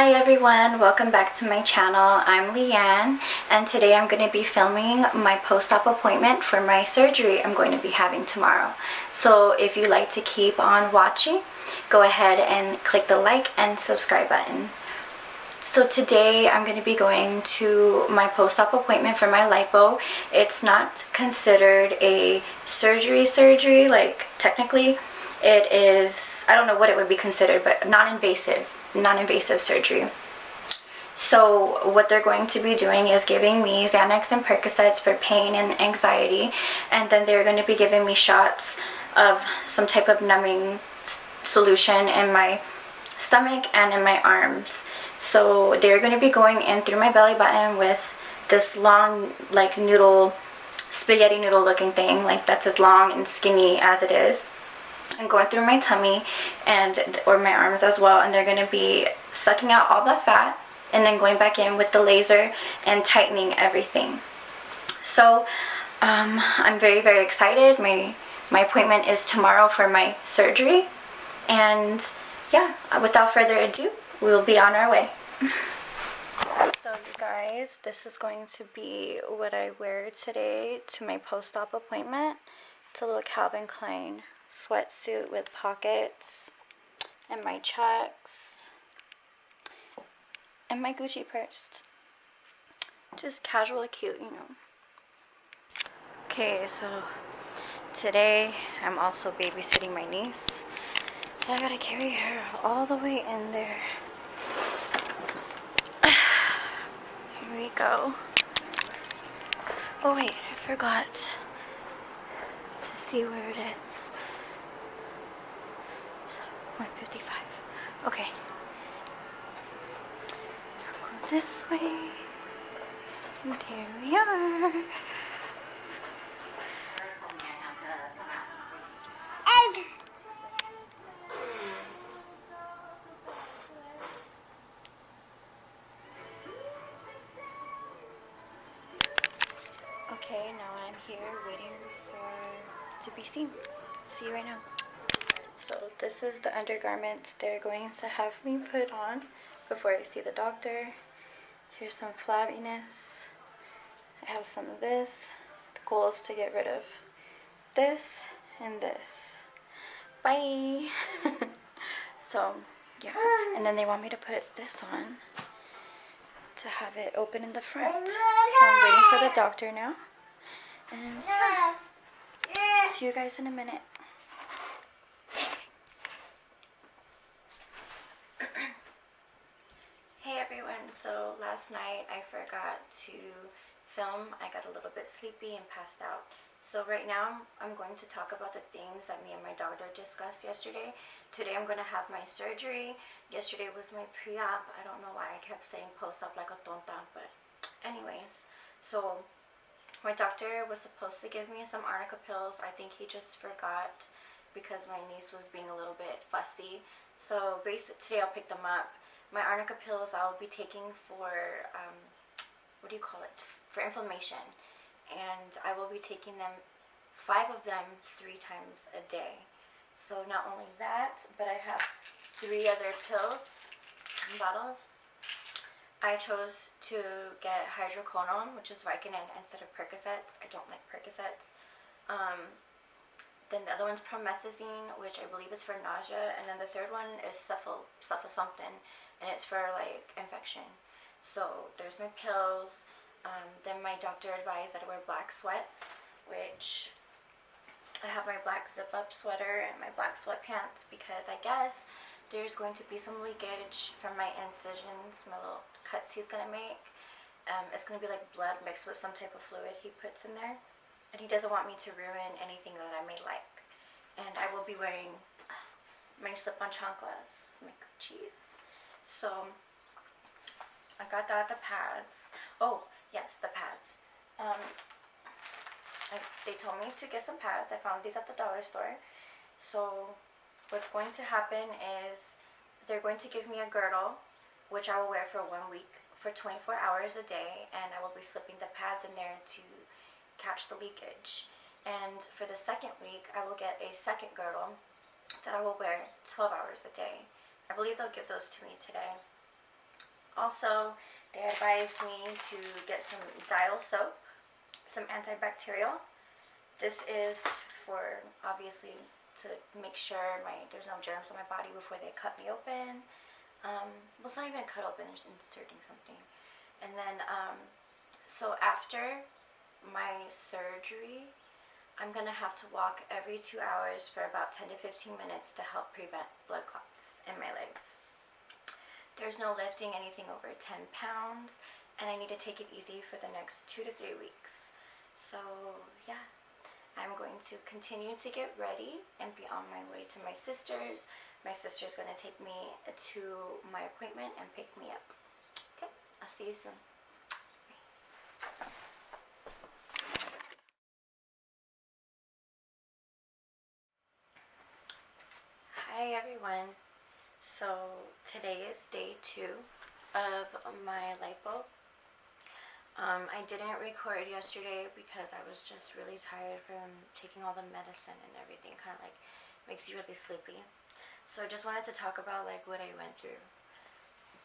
Hi everyone, welcome back to my channel. I'm Leanne and today I'm going to be filming my post-op appointment for my surgery I'm going to be having tomorrow. So if you like to keep on watching, go ahead and click the like and subscribe button. So today I'm going to be going to my post-op appointment for my lipo. It's not considered a surgery, like technically it is, I don't know what it would be considered, but non-invasive surgery. So what they're going to be doing is giving me Xanax and Percocets for pain and anxiety, and then they're going to be giving me shots of some type of numbing solution in my stomach and in my arms. So they're going to be going in through my belly button with this long, like noodle, spaghetti noodle looking thing, like that's as long and skinny as it is, and going through my tummy or my arms as well, and they're going to be sucking out all the fat and then going back in with the laser and tightening everything. So I'm very excited. My appointment is tomorrow for my surgery, and yeah, without further ado, we'll be on our way. So you guys, this is going to be what I wear today to my post-op appointment. It's a little Calvin Klein sweatsuit with pockets and my chucks and my Gucci purse. Just casual and cute, you know. Okay, so today I'm also babysitting my niece, so I gotta carry her all the way in there. Here we go. Oh wait, I forgot to see where it is. 155. Okay. Go this way. And here we are. Okay, now I'm here waiting to be seen. See you right now. So this is the undergarments they're going to have me put on before I see the doctor. Here's some flabbiness. I have some of this. The goal is to get rid of this and this. Bye! So, yeah. And then they want me to put this on to have it open in the front. So I'm waiting for the doctor now. And yeah. See you guys in a minute. Hey everyone, so last night I forgot to film. I got a little bit sleepy and passed out. So right now I'm going to talk about the things that me and my doctor discussed yesterday. Today I'm going to have my surgery. Yesterday was my pre-op. I don't know why I kept saying post-op like a tonta, but anyways. So my doctor was supposed to give me some arnica pills. I think he just forgot because my niece was being a little bit fussy. So basically today I'll pick them up. My arnica pills I'll be taking for, for inflammation. And I will be taking them, 5 of them, 3 times a day. So not only that, but I have 3 other pills, bottles. I chose to get hydroquinone, which is Vicodin, instead of Percocets. I don't like Percocets. Then the other one's promethazine, which I believe is for nausea, and then the third one is something, and it's for like infection. So there's my pills. Then my doctor advised that I wear black sweats, which I have my black zip-up sweater and my black sweatpants because I guess there's going to be some leakage from my incisions, my little cuts he's gonna make. It's gonna be like blood mixed with some type of fluid he puts in there. And he doesn't want me to ruin anything that I may like. And I will be wearing my slip-on chanclas, my cheese. So I got that, the pads. Oh, yes, the pads. They told me to get some pads. I found these at the dollar store. So what's going to happen is they're going to give me a girdle, which I will wear for 1 week, for 24 hours a day. And I will be slipping the pads in there to catch the leakage. And for the second week I will get a second girdle that I will wear 12 hours a day. I believe they'll give those to me today. Also, they advised me to get some dial soap, some antibacterial. This is for, obviously, to make sure there's no germs on my body before they cut me open. Well, it's not even cut open, they're just inserting something. And then, so after my surgery, I'm gonna have to walk every 2 hours for about 10 to 15 minutes to help prevent blood clots in my legs. There's no lifting anything over 10 pounds, and I need to take it easy for the next 2 to 3 weeks. So yeah, I'm going to continue to get ready and be on my way to my sister's. My sister's gonna take me to my appointment and pick me up. Okay, I'll see you soon. Hi everyone. So today is day 2 of my lipo. I didn't record yesterday because I was just really tired from taking all the medicine and everything. Kind of like makes you really sleepy. So I just wanted to talk about like what I went through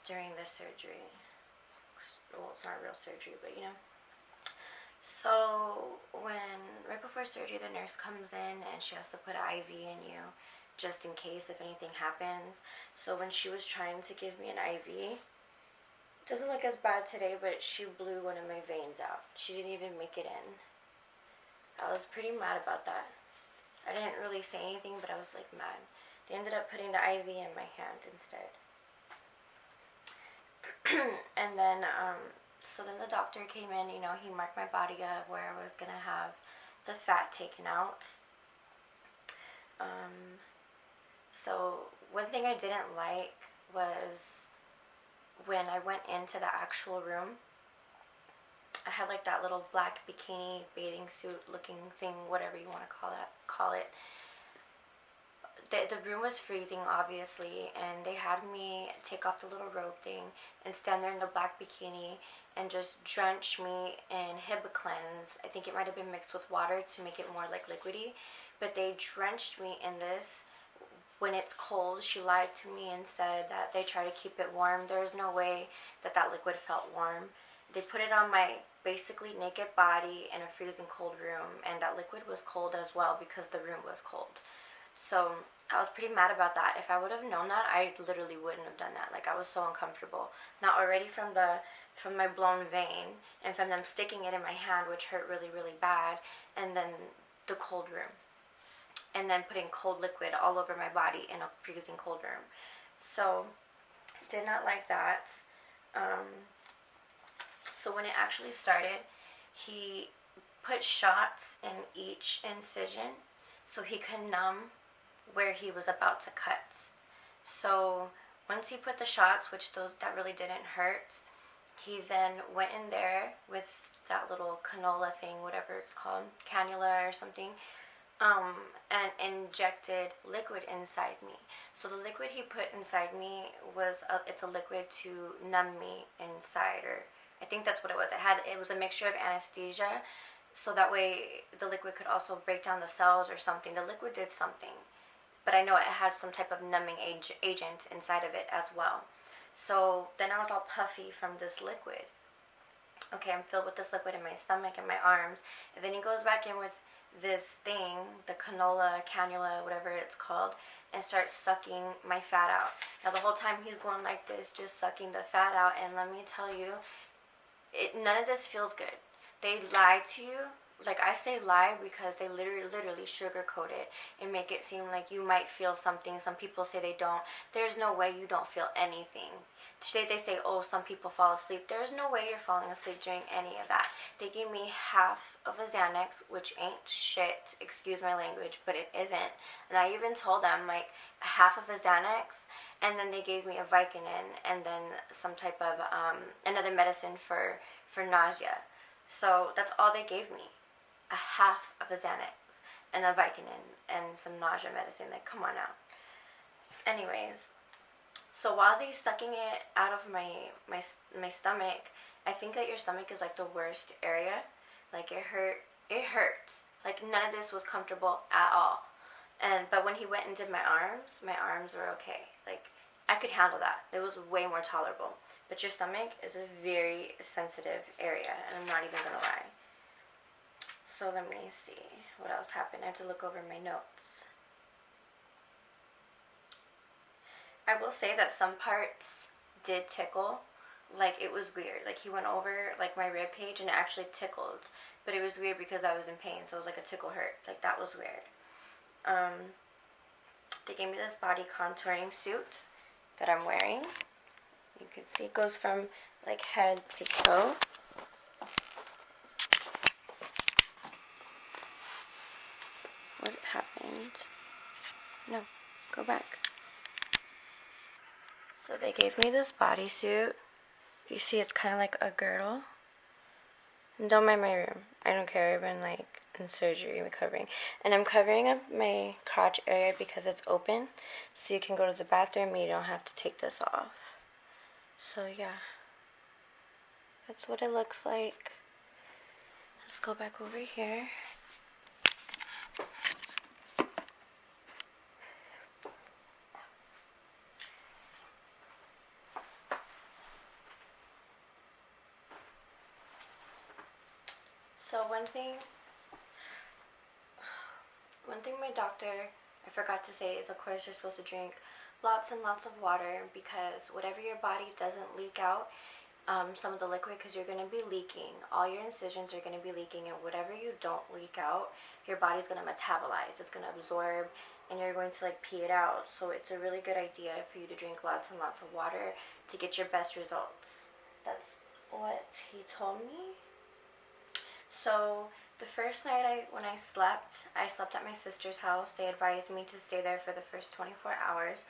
during this surgery. Well, it's not a real surgery, but you know. So right before surgery, the nurse comes in and she has to put an IV in you just in case if anything happens. So when she was trying to give me an IV, doesn't look as bad today, but she blew one of my veins out. She didn't even make it in. I was pretty mad about that. I didn't really say anything, but I was like mad. They ended up putting the IV in my hand instead. And then, so then the doctor came in, you know, he marked my body up where I was gonna have the fat taken out. So one thing I didn't like was when I went into the actual room, I had like that little black bikini bathing suit looking thing, whatever you want to call it. The room was freezing, obviously, and they had me take off the little robe thing and stand there in the black bikini and just drench me in Hibiclens. I think it might have been mixed with water to make it more like liquidy, but they drenched me in this. When it's cold, she lied to me and said that they try to keep it warm. There's no way that liquid felt warm. They put it on my basically naked body in a freezing cold room, and that liquid was cold as well because the room was cold. So I was pretty mad about that. If I would have known that, I literally wouldn't have done that. Like, I was so uncomfortable. Not already from my blown vein and from them sticking it in my hand, which hurt really, really bad, and then the cold room. And then putting cold liquid all over my body in a freezing cold room. So, did not like that. So when it actually started, he put shots in each incision so he could numb where he was about to cut. So once he put the shots, which that really didn't hurt, he then went in there with that little canola thing, whatever it's called, cannula or something, and injected liquid inside me. So the liquid he put inside me it's a liquid to numb me inside, or I think that's what it was. It was a mixture of anesthesia, so that way the liquid could also break down the cells or something. The liquid did something, but I know it had some type of numbing agent inside of it as well. So then I was all puffy from this liquid. Okay, I'm filled with this liquid in my stomach and my arms, and then he goes back in with this thing, the canola, cannula, whatever it's called, and starts sucking my fat out. Now the whole time he's going like this, just sucking the fat out, and let me tell you, none of this feels good. They lie to you. Like, I say lie because they literally sugarcoat it and make it seem like you might feel something. Some people say they don't. There's no way you don't feel anything. They say, oh, some people fall asleep. There's no way you're falling asleep during any of that. They gave me half of a Xanax, which ain't shit, excuse my language, but it isn't. And I even told them, like, half of a Xanax, and then they gave me a Vicodin, and then some type of, another medicine for nausea. So that's all they gave me. A half of a Xanax and a Vicodin and some nausea medicine. Like, come on now. Anyways, so while they're sucking it out of my stomach, I think that your stomach is like the worst area. Like, it hurts. Like, none of this was comfortable at all. But when he went and did my arms were okay. Like, I could handle that. It was way more tolerable. But your stomach is a very sensitive area, and I'm not even gonna lie. So let me see what else happened. I have to look over my notes. I will say that some parts did tickle. Like, it was weird. Like, he went over, like, my rib cage and it actually tickled. But it was weird because I was in pain, so it was like a tickle hurt. Like, that was weird. They gave me this body contouring suit that I'm wearing. You can see it goes from, like, head to toe. What happened? No, go back. So they gave me this bodysuit. If you see, it's kind of like a girdle. And don't mind my room. I don't care. I've been like in surgery recovering. And I'm covering up my crotch area because it's open. So you can go to the bathroom and you don't have to take this off. So yeah. That's what it looks like. Let's go back over here. So one thing my doctor, I forgot to say, is of course you're supposed to drink lots and lots of water, because whatever your body doesn't leak out, some of the liquid, because you're going to be leaking, all your incisions are going to be leaking, and whatever you don't leak out, your body's going to metabolize, it's going to absorb, and you're going to like pee it out. So it's a really good idea for you to drink lots and lots of water to get your best results. That's what he told me. So the first night when I slept at my sister's house. They advised me to stay there for the first 24 hours.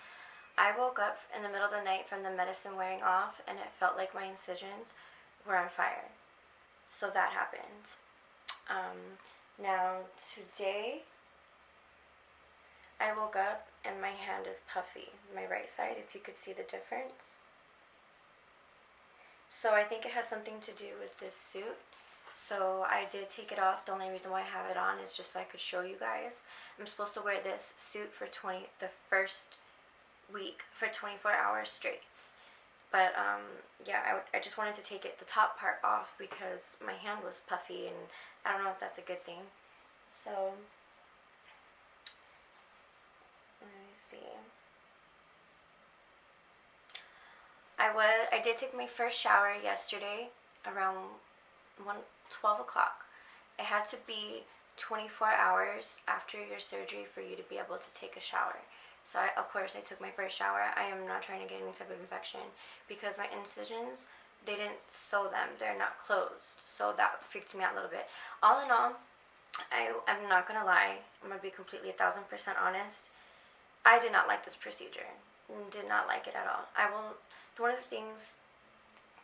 I woke up in the middle of the night from the medicine wearing off, and it felt like my incisions were on fire. So that happened. Now today, I woke up and my hand is puffy. My right side, if you could see the difference. So I think it has something to do with this suit. So I did take it off. The only reason why I have it on is just so I could show you guys. I'm supposed to wear this suit for the first week for 24 hours straight. But yeah, I just wanted to take the top part off because my hand was puffy, and I don't know if that's a good thing. So let me see. I did take my first shower yesterday around 12 o'clock. It had to be 24 hours after your surgery for you to be able to take a shower. So of course I took my first shower. I am not trying to get any type of infection because my incisions, they didn't sew them. They're not closed. So that freaked me out a little bit. All in all, I'm not going to lie. I'm going to be completely 1,000% honest. I did not like this procedure. Did not like it at all. One of the things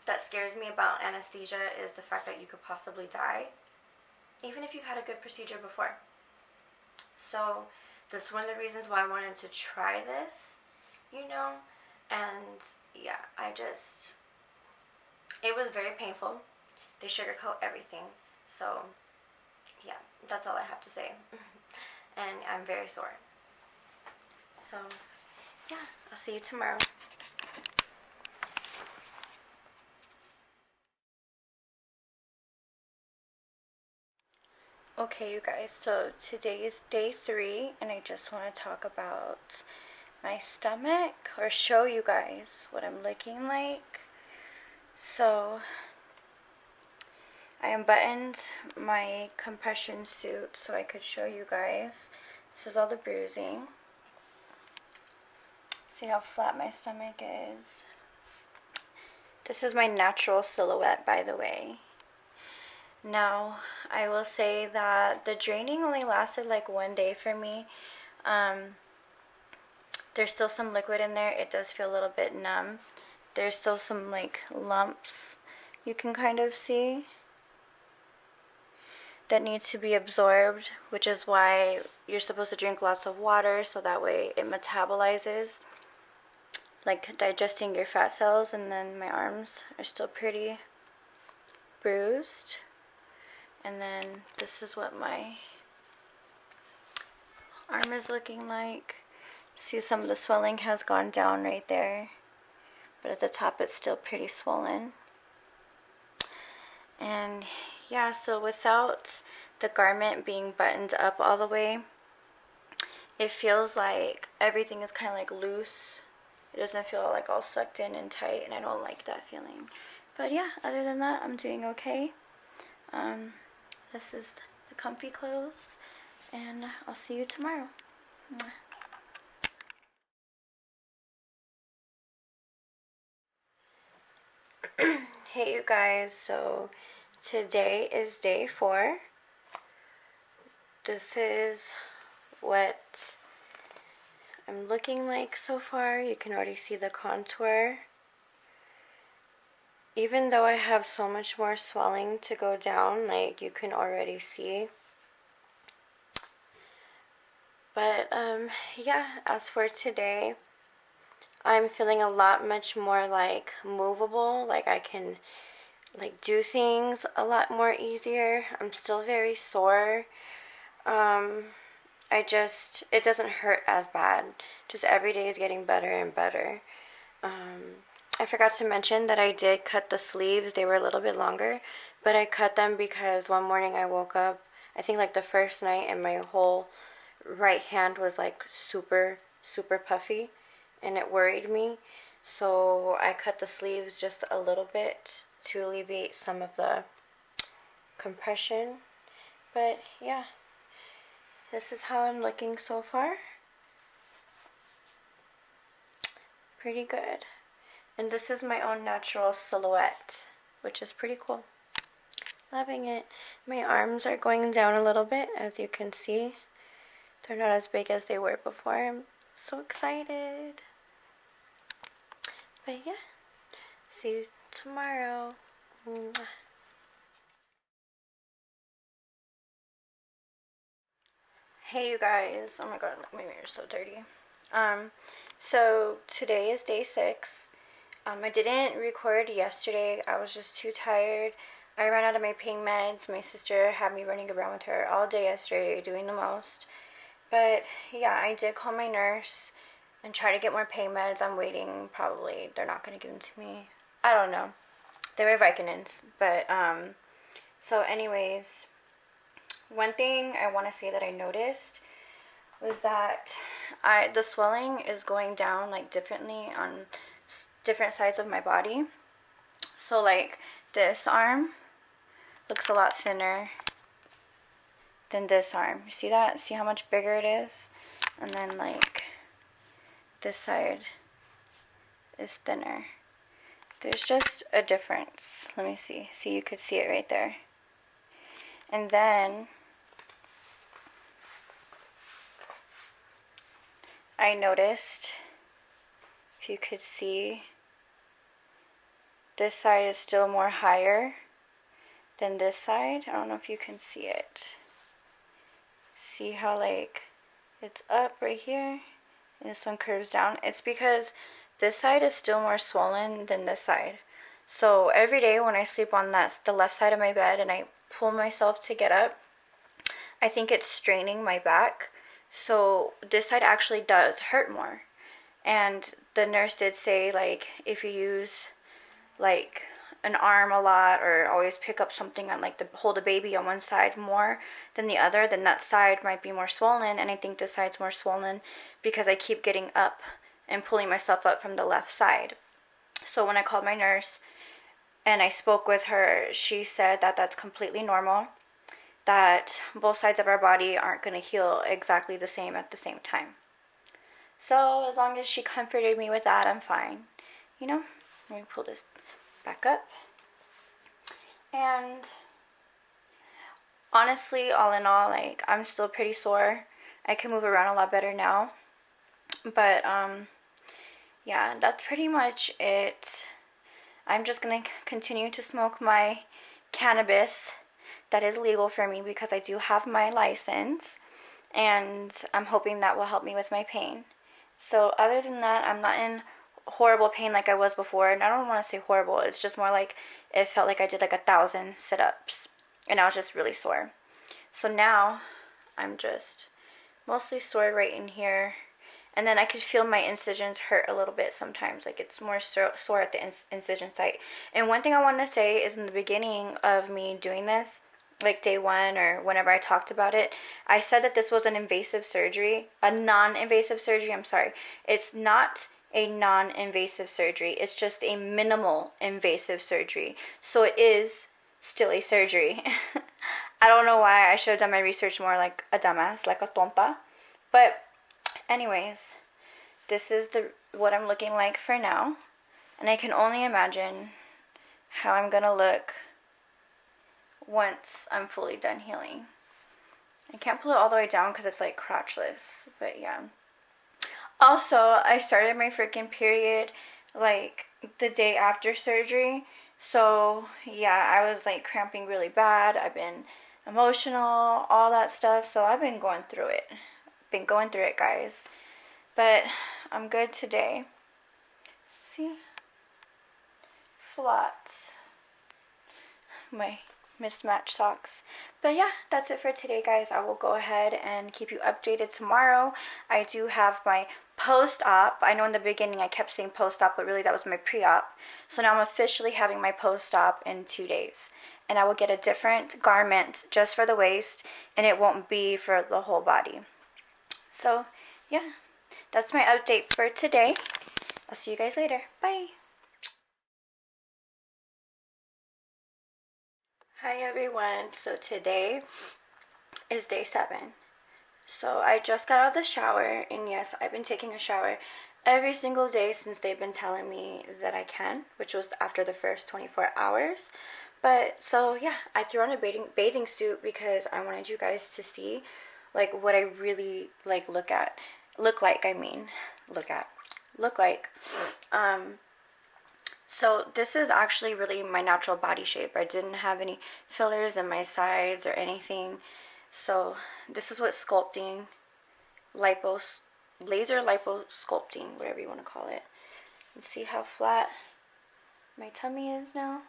that scares me about anesthesia is the fact that you could possibly die, even if you've had a good procedure before. So that's one of the reasons why I wanted to try this, and yeah, it was very painful. They sugarcoat everything. So yeah, that's all I have to say. And I'm very sore. So yeah, I'll see you tomorrow. Okay, you guys, so today is day 3, and I just want to talk about my stomach, or show you guys what I'm looking like. So I unbuttoned my compression suit so I could show you guys. This is all the bruising. See how flat my stomach is. This is my natural silhouette, by the way. Now, I will say that the draining only lasted like 1 day for me. There's still some liquid in there. It does feel a little bit numb. There's still some like lumps you can kind of see that need to be absorbed, which is why you're supposed to drink lots of water so that way it metabolizes, like digesting your fat cells. And then my arms are still pretty bruised. And then this is what my arm is looking like. See, some of the swelling has gone down right there, but at the top it's still pretty swollen. And yeah, so without the garment being buttoned up all the way, it feels like everything is kind of like loose. It doesn't feel like all sucked in and tight, and I don't like that feeling. But yeah, other than that, I'm doing okay. This is the comfy clothes, and I'll see you tomorrow. Mwah. Hey you guys, so today is day 4. This is what I'm looking like so far. You can already see the contour. Even though I have so much more swelling to go down, like you can already see. But yeah, as for today, I'm feeling a lot much more like movable, like I can like do things a lot more easier. I'm still very sore. It doesn't hurt as bad. Just every day is getting better and better. I forgot to mention that I did cut the sleeves. They were a little bit longer, but I cut them because one morning I woke up, I think like the first night, and my whole right hand was like super, super puffy, and it worried me. So I cut the sleeves just a little bit to alleviate some of the compression. But yeah, this is how I'm looking so far. Pretty good. And this is my own natural silhouette, which is pretty cool. Loving it. My arms are going down a little bit, as you can see. They're not as big as they were before. I'm so excited. But yeah, see you tomorrow. Mwah. Hey you guys. Oh my god, my mirror's so dirty. So today is day 6. I didn't record yesterday. I was just too tired. I ran out of my pain meds. My sister had me running around with her all day yesterday, doing the most. But yeah, I did call my nurse and try to get more pain meds. I'm waiting. Probably they're not going to give them to me. I don't know. They were Vicodins. But so anyways, one thing I want to say that I noticed was that the swelling is going down like differently on different sides of my body. So like this arm looks a lot thinner than this arm. You see that? See how much bigger it is? And then like this side is thinner. There's just a difference. Let me see. See, you could see it right there. And then I noticed, if you could see, this side is still more higher than this side. I don't know if you can see it. See how like it's up right here and this one curves down? It's because this side is still more swollen than this side. So every day when I sleep on the left side of my bed and I pull myself to get up, I think it's straining my back. So this side actually does hurt more. And the nurse did say, like, if you use like an arm a lot or always pick up something on like hold a baby on one side more than the other, then that side might be more swollen. And I think this side's more swollen because I keep getting up and pulling myself up from the left side. So when I called my nurse and I spoke with her, she said that that's completely normal, that both sides of our body aren't going to heal exactly the same at the same time. So as long as she comforted me with that, I'm fine. You know, let me pull this back up. And honestly, all in all, like, I'm still pretty sore. I can move around a lot better now. But yeah, that's pretty much it. I'm just gonna continue to smoke my cannabis that is legal for me because I do have my license, and I'm hoping that will help me with my pain. So other than that, I'm not in horrible pain like I was before, and I don't want to say horrible. It's just more like it felt like I did like 1,000 sit-ups and I was just really sore. So now I'm just mostly sore right in here, And then I could feel my incisions hurt a little bit sometimes. Like it's more sore at the incision site. And one thing I want to say is in the beginning of me doing this, like day 1 or whenever I talked about it, I said that this was an invasive surgery, a non-invasive surgery. I'm sorry. It's not a non-invasive surgery. It's just a minimal invasive surgery. So it is still a surgery. I don't know why. I should have done my research more like a dumbass, like a tonta. But anyways, this is what I'm looking like for now. And I can only imagine how I'm going to look once I'm fully done healing. I can't pull it all the way down because it's like crotchless. But yeah. Also, I started my freaking period like the day after surgery. So yeah, I was like cramping really bad. I've been emotional, all that stuff. So I've been going through it. Been going through it, guys. But I'm good today. See? Flat. My mismatched socks. But yeah, that's it for today, guys. I will go ahead and keep you updated tomorrow. I do have my post-op. I know in the beginning I kept saying post-op, but really that was my pre-op. So now I'm officially having my post-op in 2 days. And I will get a different garment just for the waist, and it won't be for the whole body. So yeah, that's my update for today. I'll see you guys later. Bye. Hi everyone. So today is day 7. So I just got out of the shower, and yes, I've been taking a shower every single day since they've been telling me that I can, which was after the first 24 hours. But so yeah, I threw on a bathing suit because I wanted you guys to see like what I really like look like. So this is actually really my natural body shape. I didn't have any fillers in my sides or anything. So this is what sculpting, laser lipo sculpting, whatever you want to call it. You see how flat my tummy is now?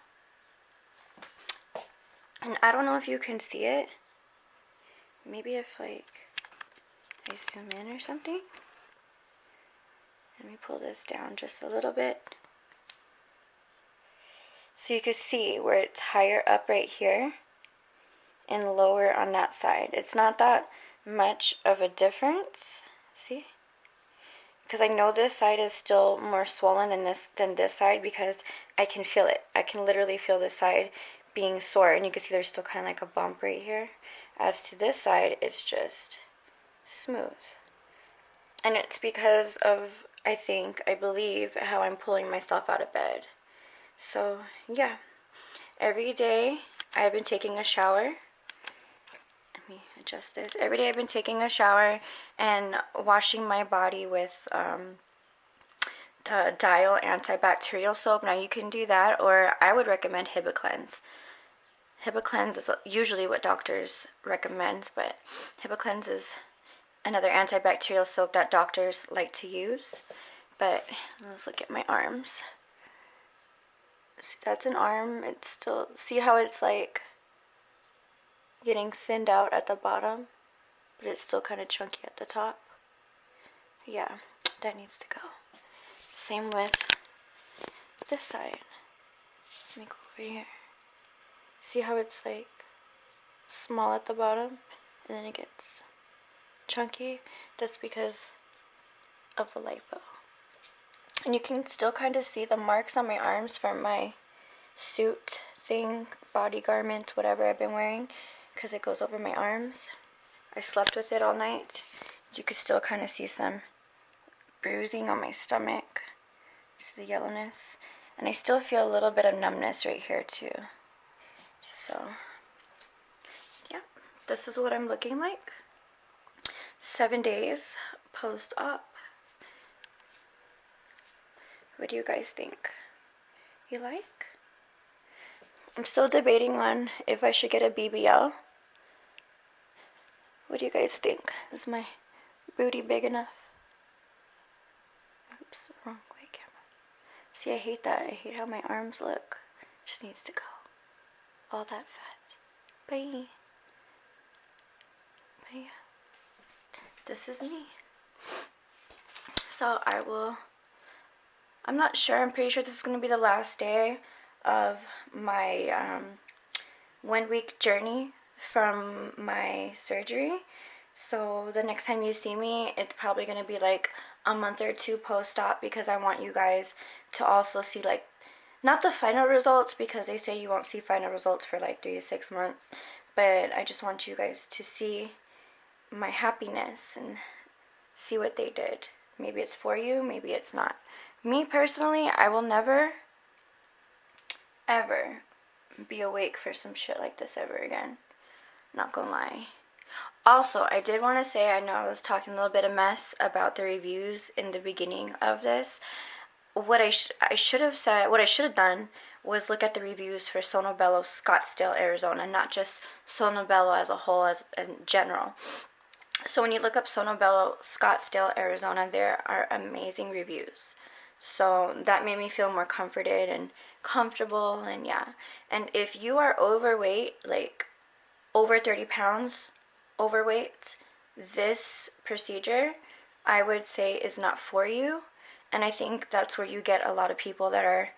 And I don't know if you can see it. Maybe if like I zoom in or something. Let me pull this down just a little bit. So you can see where it's higher up right here and lower on that side. It's not that much of a difference. See? Because I know this side is still more swollen than this side because I can feel it. I can literally feel this side being sore, and you can see there's still kind of like a bump right here. As to this side, it's just smooth. And it's because of, I believe, how I'm pulling myself out of bed. So, yeah. Every day I've been taking a shower. Let me adjust this. Every day I've been taking a shower and washing my body with the Dial antibacterial soap. Now you can do that, or I would recommend Hibiclens. Hibiclens is usually what doctors recommend, but Hibiclens is another antibacterial soap that doctors like to use. But let's look at my arms. See, that's an arm. It's still, see how it's like getting thinned out at the bottom, but it's still kind of chunky at the top. Yeah, that needs to go. Same with this side. Let me go over here. See how it's like small at the bottom and then it gets chunky? That's because of the lipo. And you can still kind of see the marks on my arms from my suit thing, body garment, whatever I've been wearing, because it goes over my arms. I slept with it all night. You can still kind of see some bruising on my stomach. See the yellowness? And I still feel a little bit of numbness right here too. So, yeah, this is what I'm looking like. 7 days post-op. What do you guys think? You like? I'm still debating on if I should get a BBL. What do you guys think? Is my booty big enough? Oops, wrong way, camera. See, I hate that. I hate how my arms look. Just needs to go. All that fat. Bye. Bye. This is me. so I'm not sure, I'm pretty sure this is going to be the last day of my 1 week journey from my surgery. So the next time you see me, it's probably going to be like a month or two post-op, because I want you guys to also see, like, not the final results, because they say you won't see final results for like 3 to 6 months, but I just want you guys to see my happiness and see what they did. Maybe it's for you, maybe it's not. Me personally, I will never, ever be awake for some shit like this ever again. Not gonna lie. Also, I did want to say, I know I was talking a little bit of mess about the reviews in the beginning of this. What I should have said, what I should have done was look at the reviews for Sonobello, Scottsdale, Arizona, not just Sonobello as a whole, as in general. So when you look up Sonobello, Scottsdale, Arizona, there are amazing reviews. So that made me feel more comforted and comfortable, and yeah. And if you are overweight, like over 30 pounds overweight, this procedure, I would say, is not for you. And I think that's where you get a lot of people that are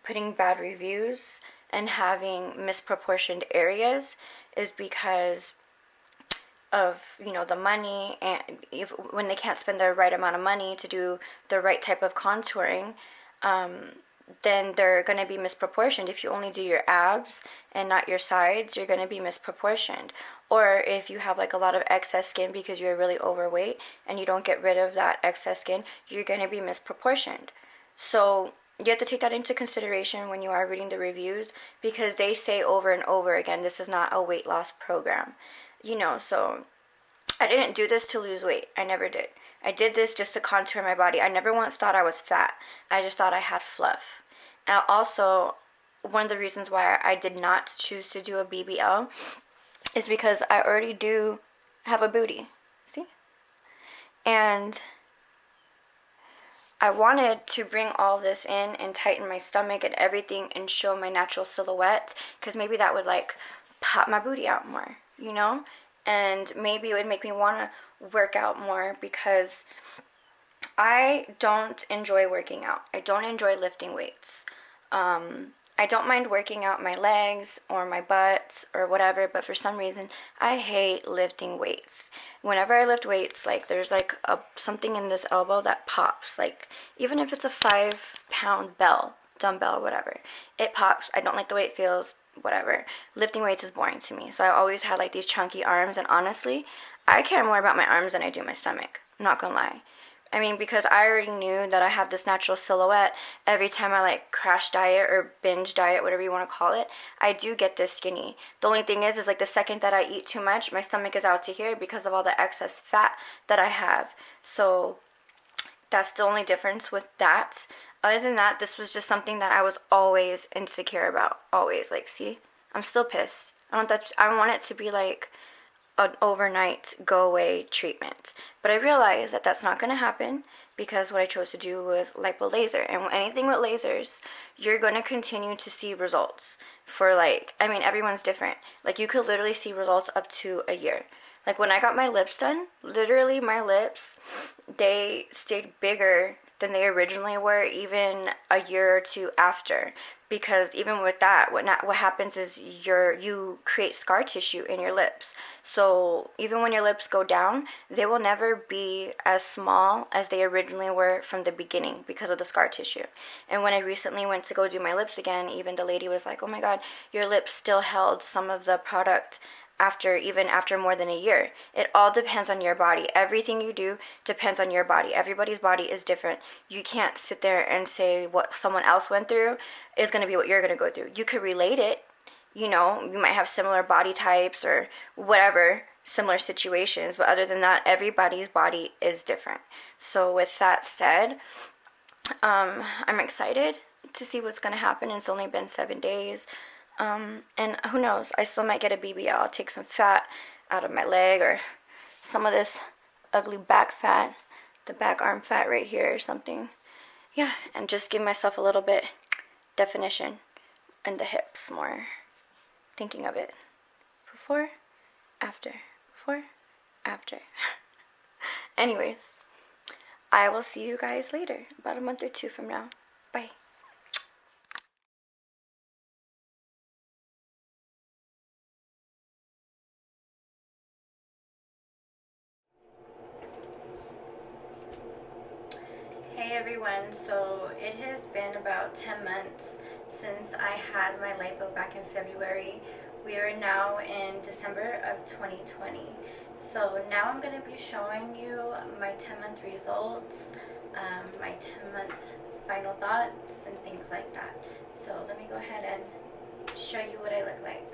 putting bad reviews and having misproportioned areas, is because of, the money, and when they can't spend the right amount of money to do the right type of contouring, then they're going to be misproportioned. If you only do your abs and not your sides, you're going to be misproportioned. Or if you have like a lot of excess skin because you're really overweight and you don't get rid of that excess skin, you're going to be misproportioned. So you have to take that into consideration when you are reading the reviews, because they say over and over again, this is not a weight loss program. So I didn't do this to lose weight. I never did. I did this just to contour my body. I never once thought I was fat. I just thought I had fluff. And also, one of the reasons why I did not choose to do a BBL is because I already do have a booty. See? And I wanted to bring all this in and tighten my stomach and everything and show my natural silhouette, because maybe that would like pop my booty out more, and maybe it would make me want to work out more, because I don't enjoy working out. I don't enjoy lifting weights. I don't mind working out my legs or my butt or whatever, but for some reason I hate lifting weights. Whenever I lift weights, like, there's like something in this elbow that pops, like, even if it's a 5-pound dumbbell, whatever, it pops. I don't like the way it feels, whatever. Lifting weights is boring to me. So I always had like these chunky arms, and honestly, I care more about my arms than I do my stomach. I'm not gonna lie. I mean, because I already knew that I have this natural silhouette. Every time I like crash diet or binge diet, whatever you want to call it, I do get this skinny. The only thing is like the second that I eat too much, my stomach is out to here because of all the excess fat that I have. So that's the only difference with that. Other than that, this was just something that I was always insecure about. Always. Like, see? I'm still pissed. I want it to be like an overnight go away treatment. But I realized that that's not going to happen, because what I chose to do was lipo laser. And anything with lasers, you're going to continue to see results for like, I mean, everyone's different. Like, you could literally see results up to a year. Like, when I got my lips done, literally my lips, they stayed bigger than they originally were, even a year or two after. Because even with that, what happens is you create scar tissue in your lips. So even when your lips go down, they will never be as small as they originally were from the beginning, because of the scar tissue. And when I recently went to go do my lips again, even the lady was like, oh my god, your lips still held some of the product after more than a year. It all depends on your body. Everything you do depends on your body. Everybody's body is different. You can't sit there and say what someone else went through is going to be what you're going to go through. You could relate it. You might have similar body types or whatever, similar situations, but other than that, everybody's body is different. So with that said, I'm excited to see what's going to happen. It's only been 7 days. And who knows, I still might get a BBL. I'll take some fat out of my leg, or some of this ugly back fat, the back arm fat right here or something. Yeah, and just give myself a little bit definition in the hips more. Thinking of it. Before, after. Before, after. Anyways, I will see you guys later, about a month or two from now. Bye. Hey everyone, so it has been about 10 months since I had my lipo back in February. We are now in December of 2020. So now I'm going to be showing you my 10-month results, my 10-month final thoughts and things like that. So let me go ahead and show you what I look like.